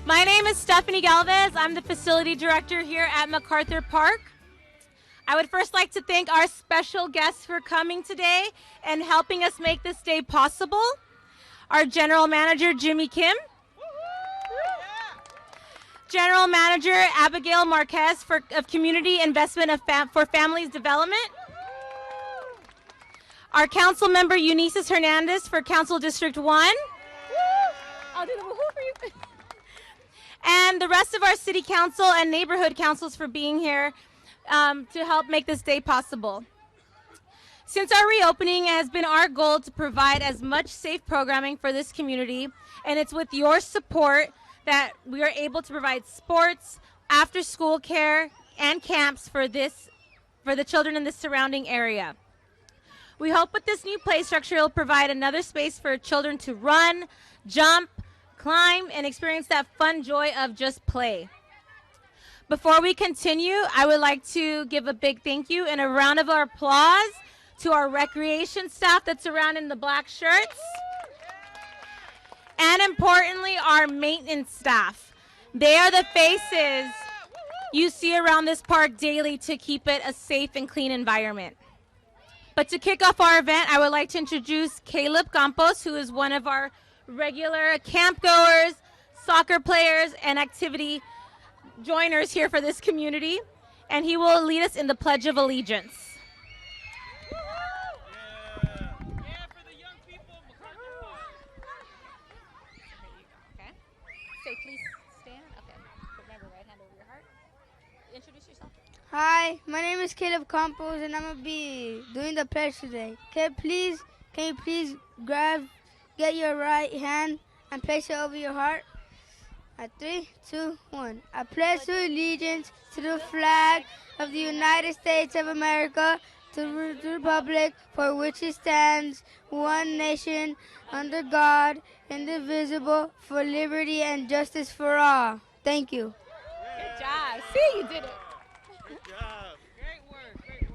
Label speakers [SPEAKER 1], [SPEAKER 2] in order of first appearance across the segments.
[SPEAKER 1] My name is Stephanie Galvez. I'm the facility director here at MacArthur Park. I would first like to thank our special guests for coming today and helping us make this day possible. Our General Manager, Jimmy Kim. General Manager, Abigail Marquez of Community Investment for Families Development. Our Councilmember Eunisses Hernandez for Council District 1. I'll do the woohoo for you. And the rest of our city council and neighborhood councils for being here to help make this day possible. Since our reopening, it has been our goal to provide as much safe programming for this community, and it's with your support that we are able to provide sports, after-school care, and camps for the children in the surrounding area. We hope with this new play structure, it will provide another space for children to run, jump, climb, and experience that fun joy of just play. Before we continue, I would like to give a big thank you and a round of applause to our recreation staff that's around in the black shirts. And importantly, our maintenance staff. They are the faces you see around this park daily to keep it a safe and clean environment. But to kick off our event, I would like to introduce Caleb Campos, who is one of our regular camp goers, soccer players, and activity joiners here for this community. And he will lead us in the Pledge of Allegiance.
[SPEAKER 2] Hi, my name is Caleb Campos, and I'm going to be doing the pledge today. Can you please get your right hand and place it over your heart? At 3, 2, 1. I pledge allegiance to the flag of the United States of America, to the republic for which it stands, one nation, under God, indivisible, for liberty and justice for all. Thank you.
[SPEAKER 1] Good job. See, you did it.
[SPEAKER 3] Good job. Great work.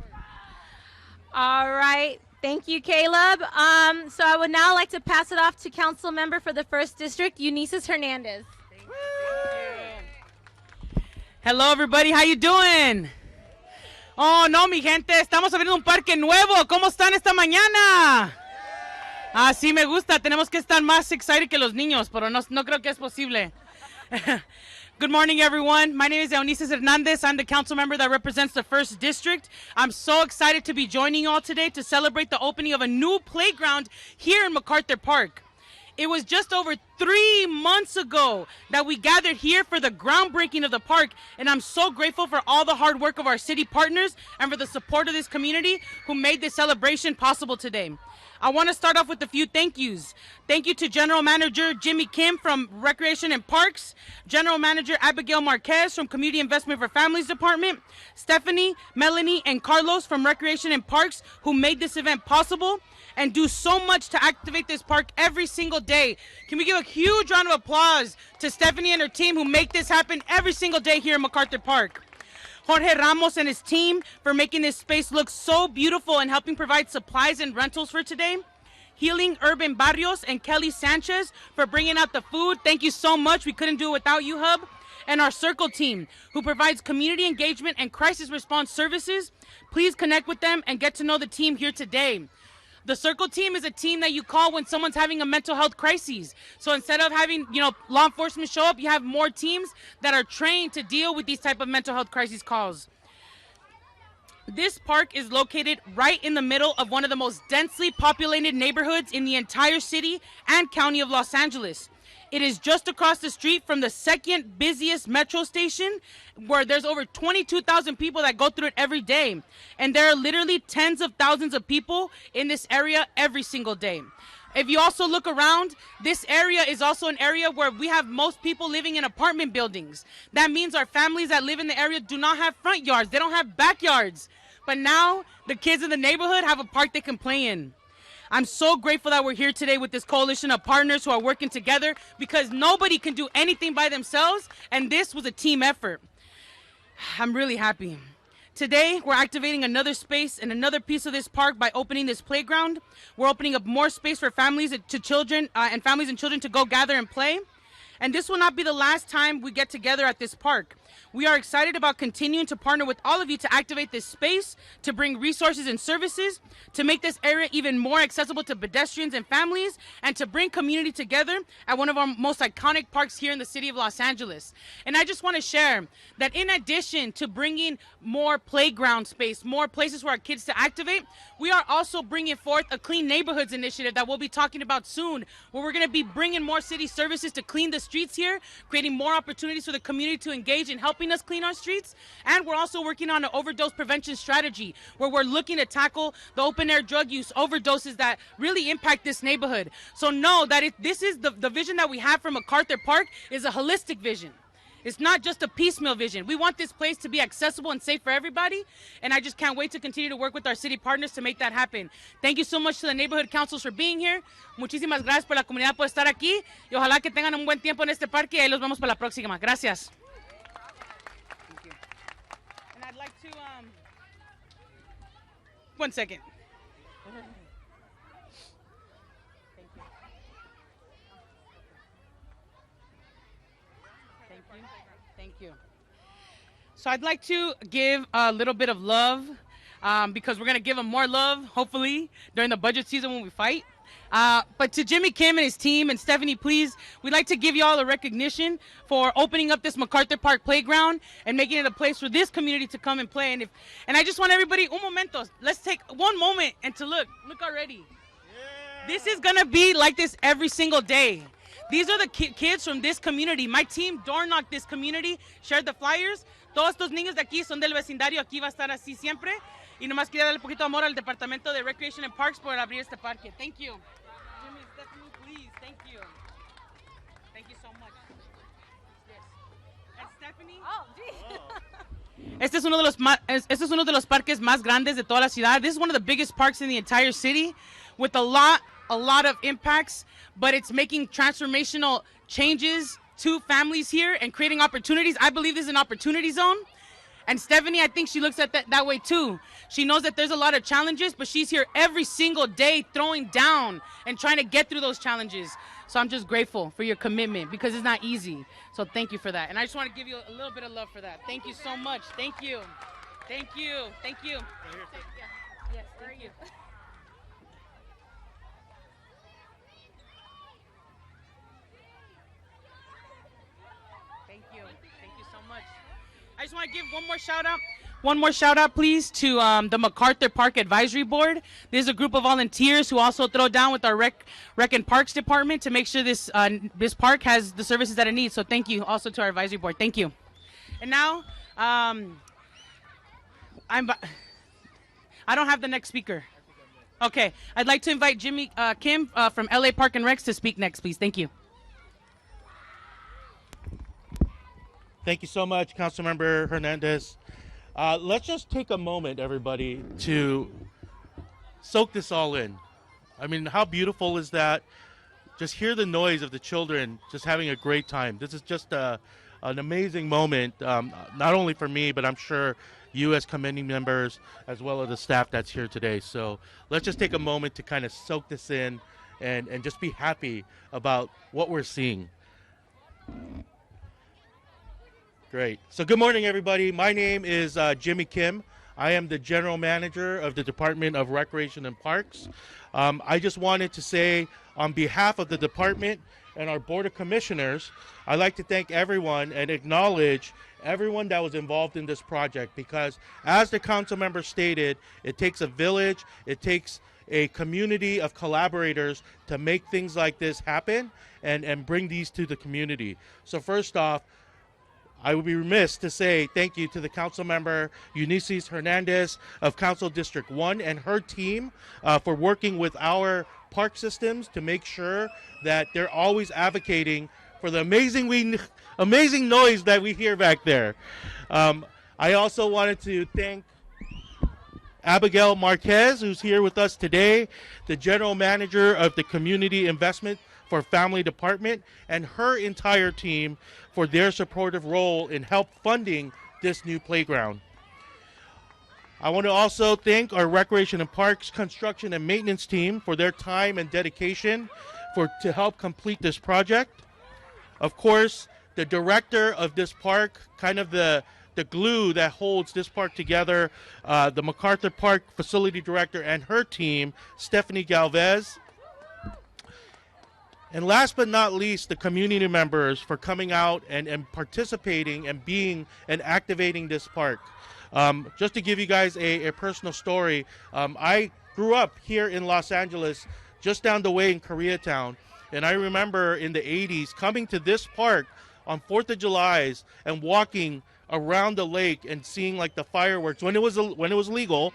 [SPEAKER 1] All right. Thank you, Caleb. So I would now like to pass it off to Council Member for the 1st District, Eunisses Hernandez.
[SPEAKER 4] Hello, everybody. How you doing? Oh, no, mi gente. Estamos abriendo un parque nuevo. ¿Cómo están esta mañana? Sí, me gusta. Tenemos que estar más excited que los niños, pero no creo que es posible. Good morning, everyone. My name is Eunisses Hernandez. I'm the council member that represents the 1st District. I'm so excited to be joining you all today to celebrate the opening of a new playground here in MacArthur Park. It was just over 3 months ago that we gathered here for the groundbreaking of the park, and I'm so grateful for all the hard work of our city partners and for the support of this community who made this celebration possible today. I want to start off with a few thank yous. Thank you to General Manager Jimmy Kim from Recreation and Parks, General Manager Abigail Marquez from Community Investment for Families Department, Stephanie, Melanie, and Carlos from Recreation and Parks who made this event possible and do so much to activate this park every single day. Can we give a huge round of applause to Stephanie and her team who make this happen every single day here in MacArthur Park? Jorge Ramos and his team for making this space look so beautiful and helping provide supplies and rentals for today. Healing Urban Barrios and Kelly Sanchez for bringing out the food. Thank you so much. We couldn't do it without you, Hub. And our Circle team, who provides community engagement and crisis response services. Please connect with them and get to know the team here today. The Circle team is a team that you call when someone's having a mental health crisis. So instead of having, law enforcement show up, you have more teams that are trained to deal with these type of mental health crisis calls. This park is located right in the middle of one of the most densely populated neighborhoods in the entire city and county of Los Angeles. It is just across the street from the second busiest metro station, where there's over 22,000 people that go through it every day. And there are literally tens of thousands of people in this area every single day. If you also look around, this area is also an area where we have most people living in apartment buildings. That means our families that live in the area do not have front yards. They don't have backyards. But now the kids in the neighborhood have a park they can play in. I'm so grateful that we're here today with this coalition of partners who are working together, because nobody can do anything by themselves, and this was a team effort. I'm really happy. Today, we're activating another space and another piece of this park by opening this playground. We're opening up more space for families and children to go gather and play. And this will not be the last time we get together at this park. We are excited about continuing to partner with all of you to activate this space, to bring resources and services, to make this area even more accessible to pedestrians and families, and to bring community together at one of our most iconic parks here in the city of Los Angeles. And I just want to share that in addition to bringing more playground space, more places for our kids to activate, we are also bringing forth a Clean Neighborhoods initiative that we'll be talking about soon, where we're going to be bringing more city services to clean the streets here, creating more opportunities for the community to engage in helping us clean our streets. And we're also working on an overdose prevention strategy where we're looking to tackle the open-air drug use overdoses that really impact this neighborhood. So know that this is the vision that we have for MacArthur Park is a holistic vision. It's not just a piecemeal vision. We want this place to be accessible and safe for everybody, and I just can't wait to continue to work with our city partners to make that happen. Thank you so much to the neighborhood councils for being here. Muchísimas gracias por la comunidad por estar aquí, y ojalá que tengan un buen tiempo en este parque, y ahí los vemos para la próxima. Gracias. Thank you. And I'd like to, one second. Thank you. So I'd like to give a little bit of love because we're going to give them more love, hopefully, during the budget season when we fight. But to Jimmy Kim and his team and Stephanie, please, we'd like to give you all a recognition for opening up this MacArthur Park playground and making it a place for this community to come and play. And I just want everybody, un momento, let's take one moment and to look already. Yeah. This is going to be like this every single day. These are the kids from this community. My team door knocked this community, shared the flyers. Todos estos niños de aquí son del vecindario. Aquí va a estar así siempre. Y nomás quería darle un poquito de amor al Departamento de Recreation and Parks por abrir este parque. Thank you. Jimmy, Stephanie, please. Thank you. Thank you so much. Yes. And Stephanie.
[SPEAKER 1] Oh, geez.
[SPEAKER 4] Este es uno de los parques más grandes de toda la ciudad. This is one of the biggest parks in the entire city with a lot of impacts, but it's making transformational changes to families here and creating opportunities. I believe this is an opportunity zone. And Stephanie, I think she looks at that way too. She knows that there's a lot of challenges, but she's here every single day throwing down and trying to get through those challenges. So I'm just grateful for your commitment because it's not easy. So thank you for that. And I just want to give you a little bit of love for that. Thank you so much. Thank you. Thank you. Thank you. Yes, thank you. Thank you so much. I just want to give one more shout out, please, to the MacArthur Park Advisory Board. There's a group of volunteers who also throw down with our Rec and Parks Department to make sure this park has the services that it needs. So thank you also to our advisory board. Thank you. And now, I don't have the next speaker. Okay, I'd like to invite Jimmy Kim from LA Park and Recs to speak next, please. Thank you.
[SPEAKER 3] Thank you so much, Councilmember Hernandez. Let's just take a moment, everybody, to soak this all in. I mean, how beautiful is that? Just hear the noise of the children just having a great time. This is just an amazing moment, not only for me, but I'm sure you as committee members, as well as the staff that's here today. So let's just take a moment to kind of soak this in and just be happy about what we're seeing. Great. So good morning, everybody. My name is Jimmy Kim. I am the General Manager of the Department of Recreation and Parks. I just wanted to say on behalf of the department and our Board of Commissioners, I'd like to thank everyone and acknowledge everyone that was involved in this project because as the council member stated, it takes a village, it takes a community of collaborators to make things like this happen and bring these to the community. So first off, I would be remiss to say thank you to the Councilmember Eunisses Hernandez of Council District 1 and her team for working with our park systems to make sure that they're always advocating for the amazing noise that we hear back there. I also wanted to thank Abigail Marquez, who's here with us today, the General Manager of the Community Investment for Family Department, and her entire team for their supportive role in help funding this new playground. I want to also thank our Recreation and Parks Construction and Maintenance team for their time and dedication to help complete this project. Of course, the director of this park, kind of the glue that holds this park together, the MacArthur Park facility director and her team, Stephanie Galvez. And last but not least, the community members for coming out and participating and being and activating this park. Just to give you guys a personal story, I grew up here in Los Angeles, just down the way in Koreatown. And I remember in the 80s coming to this park on 4th of July and walking around the lake and seeing like the fireworks when it was legal,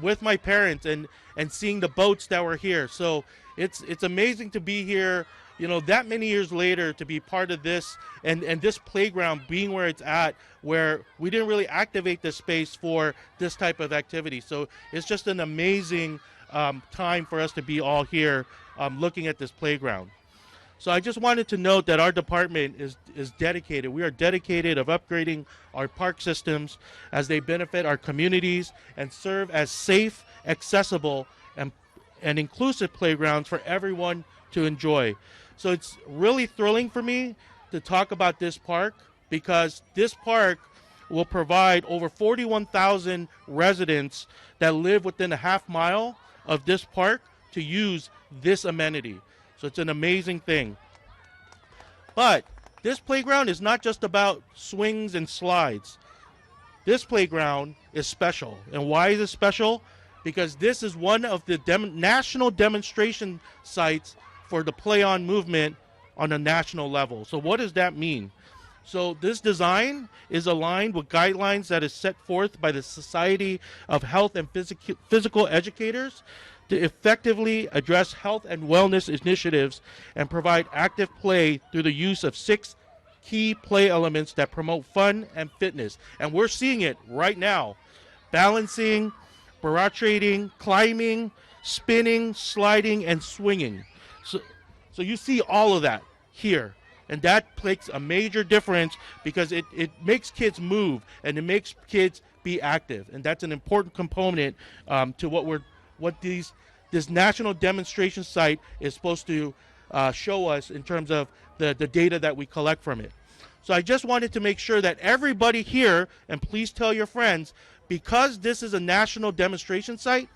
[SPEAKER 3] with my parents and seeing the boats that were here. So it's amazing to be here, you know, that many years later, to be part of this and this playground being where it's at, where we didn't really activate the space for this type of activity. So it's just an amazing time for us to be all here looking at this playground. So I just wanted to note that our department is dedicated. We are dedicated of upgrading our park systems as they benefit our communities and serve as safe, accessible, and inclusive playgrounds for everyone to enjoy. So it's really thrilling for me to talk about this park, because this park will provide over 41,000 residents that live within a half mile of this park to use this amenity. So it's an amazing thing. But this playground is not just about swings and slides. This playground is special. And why is it special? Because this is one of the national demonstration sites for the Play On movement on a national level. So what does that mean? So this design is aligned with guidelines that is set forth by the Society of Health and Physical Educators to effectively address health and wellness initiatives and provide active play through the use of 6 key play elements that promote fun and fitness. And we're seeing it right now. Balancing, baratrating, climbing, spinning, sliding, and swinging. So you see all of that here. And that makes a major difference, because it makes kids move and it makes kids be active. And that's an important component to what this national demonstration site is supposed to show us in terms of the data that we collect from it. So I just wanted to make sure that everybody here, and please tell your friends, because this is a national demonstration site,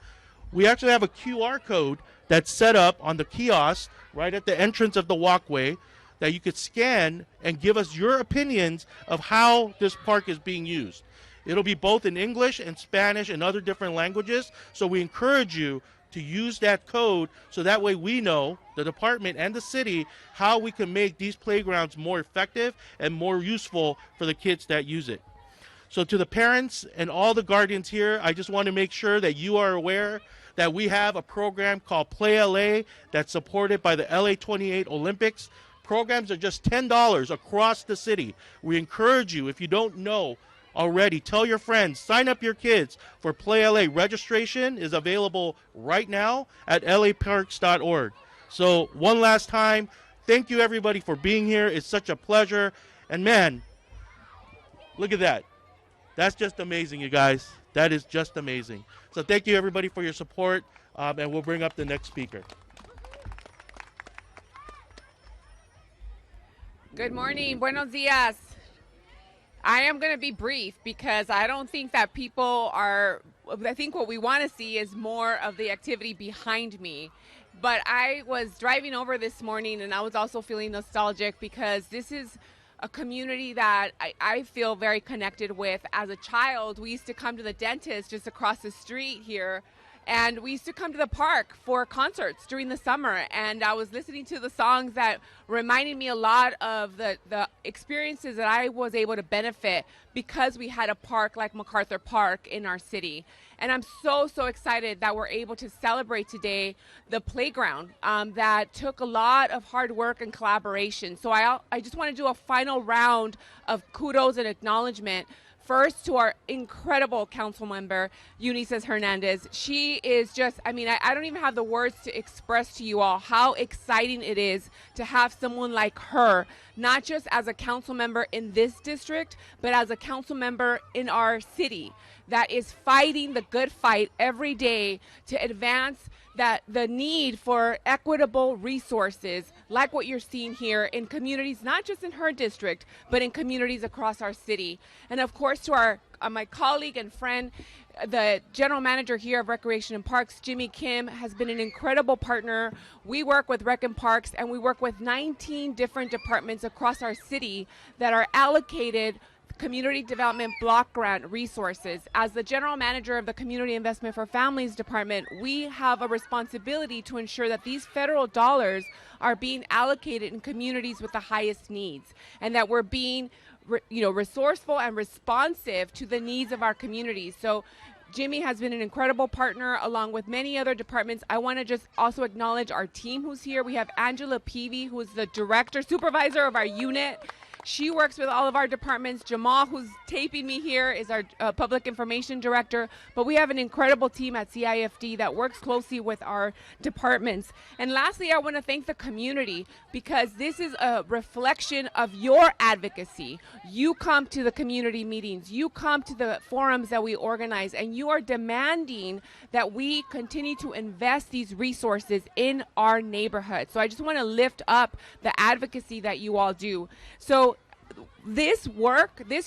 [SPEAKER 3] we actually have a QR code that's set up on the kiosk right at the entrance of the walkway that you could scan and give us your opinions of how this park is being used. It'll be both in English and Spanish and other different languages, so we encourage you to use that code so that way we know, the department and the city, how we can make these playgrounds more effective and more useful for the kids that use it. So to the parents and all the guardians here, I just want to make sure that you are aware that we have a program called Play LA that's supported by the LA 28 Olympics. Programs are just $10 across the city. We encourage you, if you don't know already, tell your friends, sign up your kids for Play LA. Registration is available right now at laparks.org. So one last time, thank you everybody for being here. It's such a pleasure. And man, look at that. That's just amazing, you guys. That is just amazing. So thank you everybody for your support, and we'll bring up the next speaker.
[SPEAKER 5] Good morning. Buenos dias. I am going to be brief because I don't think that people are, I think what we want to see is more of the activity behind me. But I was driving over this morning and I was also feeling nostalgic because this is a community that I feel very connected with. As a child, we used to come to the dentist just across the street here, and we used to come to the park for concerts during the summer, and I was listening to the songs that reminded me a lot of the experiences that I was able to benefit because we had a park like MacArthur Park in our city. And I'm so excited that we're able to celebrate today the playground that took a lot of hard work and collaboration. So I just want to do a final round of kudos and acknowledgement. First, to our incredible Councilmember Eunisses Hernandez. She is just, I mean, I don't even have the words to express to you all how exciting it is to have someone like her, not just as a council member in this district, but as a council member in our city that is fighting the good fight every day to advance that the need for equitable resources like what you're seeing here in communities, not just in her district, but in communities across our city. And of course, to my colleague and friend, the general manager here of Recreation and Parks, Jimmy Kim, has been an incredible partner. We work with Rec and Parks, and we work with 19 different departments across our city that are allocated Community Development Block Grant resources. As the general manager of the Community Investment for Families Department, we have a responsibility to ensure that these federal dollars are being allocated in communities with the highest needs, and that we're being resourceful and responsive to the needs of our communities. So Jimmy has been an incredible partner along with many other departments. I want to just also acknowledge our team who's here. We have Angela Peavy, who is the supervisor of our unit. She works with all of our departments. Jamal, who's taping me here, is our public information director. But we have an incredible team at CIFD that works closely with our departments. And lastly, I want to thank the community, because this is a reflection of your advocacy. You come to the community meetings, you come to the forums that we organize, and you are demanding that we continue to invest these resources in our neighborhood. So I just want to lift up the advocacy that you all do. So this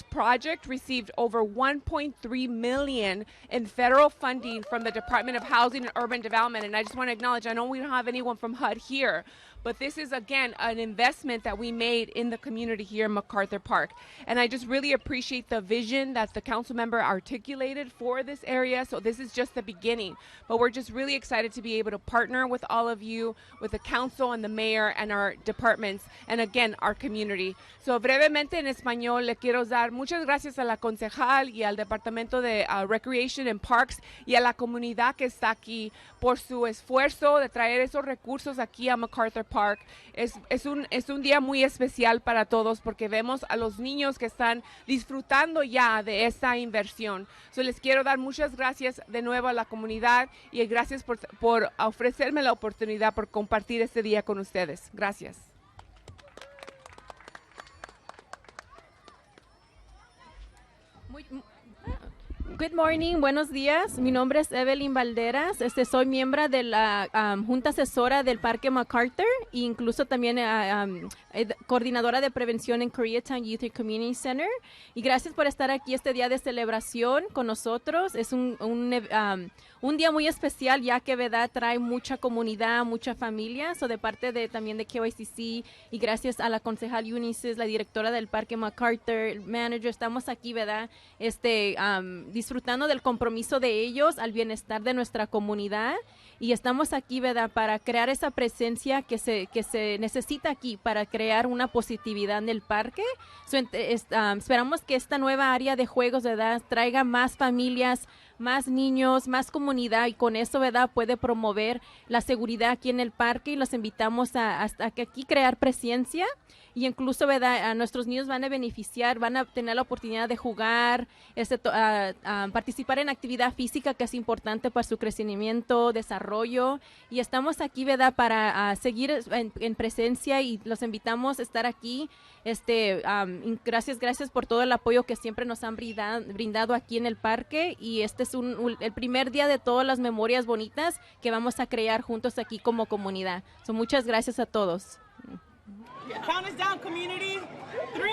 [SPEAKER 5] project received over $1.3 million in federal funding from the Department of Housing and Urban Development. And I just want to acknowledge, I know we don't have anyone from HUD here, but this is, again, an investment that we made in the community here in MacArthur Park. And I just really appreciate the vision that the council member articulated for this area. So this is just the beginning. But we're just really excited to be able to partner with all of you, with the council and the mayor and our departments, and again, our community. So brevemente en español, le quiero dar muchas gracias a la concejal y al Departamento de Recreation and Parks y a la comunidad que está aquí por su esfuerzo de traer esos recursos aquí a MacArthur Park. Es un día muy especial para todos, porque vemos a los niños que están disfrutando ya de esta inversión. So les quiero dar muchas gracias de nuevo a la comunidad, y gracias por ofrecerme la oportunidad por compartir este día con ustedes. Gracias.
[SPEAKER 1] Good morning, buenos días. Mi nombre es Evelyn Valderas. Soy miembro de la Junta Asesora del Parque MacArthur, e incluso también coordinadora de prevención en Koreatown Youth and Community Center. Y gracias por estar aquí este día de celebración con nosotros. Es un día muy especial, ya que ¿verdad? Trae mucha comunidad, mucha familia. De parte también de KYCC, y gracias a la concejal Eunisses, la directora del Parque MacArthur, el manager, estamos aquí, ¿verdad? Disfrutando del compromiso de ellos al bienestar de nuestra comunidad, y estamos aquí, ¿verdad? Para crear esa presencia que se necesita aquí para crear una positividad en el parque. Esperamos que esta nueva área de juegos, ¿verdad? Traiga más familias, más niños, más comunidad, y con eso, ¿verdad? Puede promover la seguridad aquí en el parque, y los invitamos a que aquí crear presencia, y incluso, ¿verdad? A nuestros niños van a beneficiar, van a tener la oportunidad de jugar, participar en actividad física, que es importante para su crecimiento, desarrollo, y estamos aquí, ¿verdad? Para seguir en presencia, y los invitamos a estar aquí. Gracias por todo el apoyo que siempre nos han brindado aquí en el parque, y este es el primer día de todas las memorias bonitas que vamos a crear juntos aquí como comunidad. Muchas gracias a todos.
[SPEAKER 4] Count us down, community. 3,